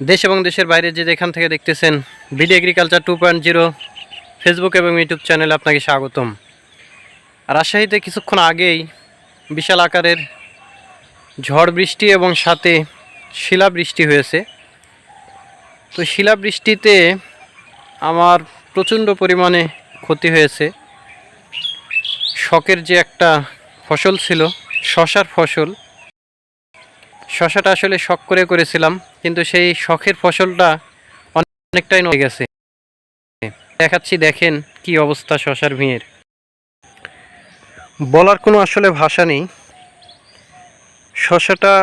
দেশ এবং দেশের বাইরে যে যেখান থেকে দেখতেছেন বিডি এগ্রিকালচার 2.0 ফেসবুক এবং ইউটিউব চ্যানেলে আপনাকে স্বাগতম। রাজশাহীতে কিছুক্ষণ আগেই বিশাল আকারের ঝড় বৃষ্টি এবং সাথে শিলাবৃষ্টি হয়েছে। তো শিলাবৃষ্টিতে আমার প্রচণ্ড পরিমাণে ক্ষতি হয়েছে। শখের যে একটা ফসল ছিল, শশার ফসল, শশাটা আসলে শখ করে করেছিলাম, কিন্তু সেই শখের ফসলটা অনেকটাই নষ্ট হয়ে গেছে। দেখাচ্ছি, দেখেন কি অবস্থা শশার ভিড়ের, বলার কোনো আসলে ভাষা নেই। শশাটা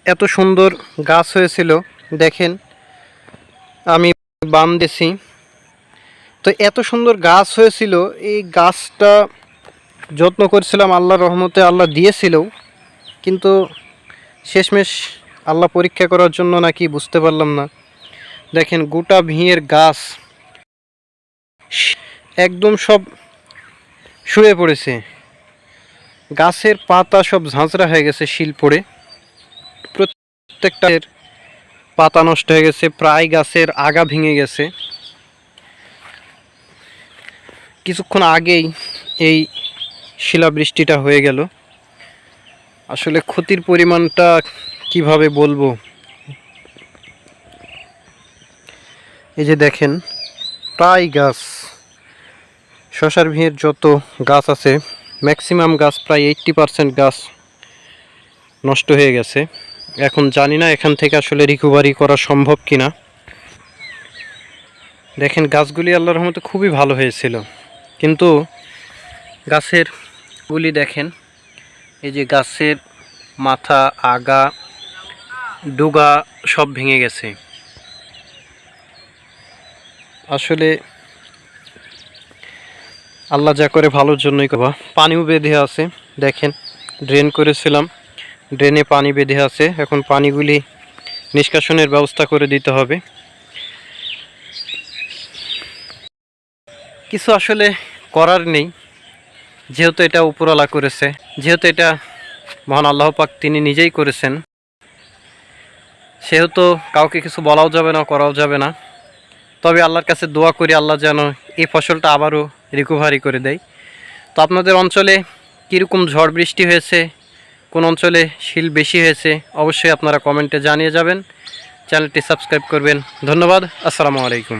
এত সুন্দর গাছ হয়েছিল, দেখেন আমি বাম দিয়েছি, তো এত সুন্দর গাছ হয়েছিল। এই গাছটা যত্ন করেছিলাম, আল্লাহর রহমতে আল্লাহ দিয়েছিল, কিন্তু শেষমেশ আল্লাহ পরীক্ষা করার জন্য নাকি বুঝতে পারলাম না। দেখেন গোটা ভিঁয়ের গাছ একদম সব শুয়ে পড়েছে, গাছের পাতা সব ঝাঁঝরা হয়ে গেছে, শিল পড়ে প্রত্যেকটার পাতা নষ্ট হয়ে গেছে, প্রায় গাছের আগা ভেঙে গেছে। কিছুক্ষণ আগেই এই শিলাবৃষ্টিটা হয়ে গেল। আসলে ক্ষতির পরিমাণটা কিভাবে বলবো। এই যে দেখেন প্রায় গাছ, শশার ভিড়ের যত গাছ আছে ম্যাক্সিমাম গাছ, প্রায় 80% গাছ নষ্ট হয়ে গেছে। এখন জানি না এখান থেকে আসলে রিকভারি করা সম্ভব কিনা। দেখেন গাছগুলি আল্লাহর রহমতে খুবই ভালো হয়েছিল, কিন্তু গাছের গুলি দেখেন, এই যে গাছের মাথা, আগা, ডুগা সব ভেঙে গেছে। আসলে আল্লাহ যা করে ভালোর জন্যই করবা। পানিও বেঁধে আছে, দেখেন ড্রেন করেছিলাম, ড্রেনে পানি বেঁধে আছে, এখন পানিগুলি নিষ্কাশনের ব্যবস্থা করে দিতে হবে। কিছু আসলে করার নেই, যেহেতু এটা উপরওয়ালা করেছে, যেহেতু এটা মহান আল্লাহ পাক তিনি নিজেই করেছেন, সেহেতু কাউকে কিছু বলাও যাবে না, করাও যাবে না। তবে আল্লাহর কাছে দোয়া করি আল্লাহ যেন এই ফসলটা আবারও রিকভারি করে দেয়। তো আপনাদের অঞ্চলে কীরকম ঝড় বৃষ্টি হয়েছে, কোন অঞ্চলে শিল বেশি হয়েছে, অবশ্যই আপনারা কমেন্টে জানিয়ে যাবেন। চ্যানেলটি সাবস্ক্রাইব করবেন। ধন্যবাদ। আসসালামু আলাইকুম।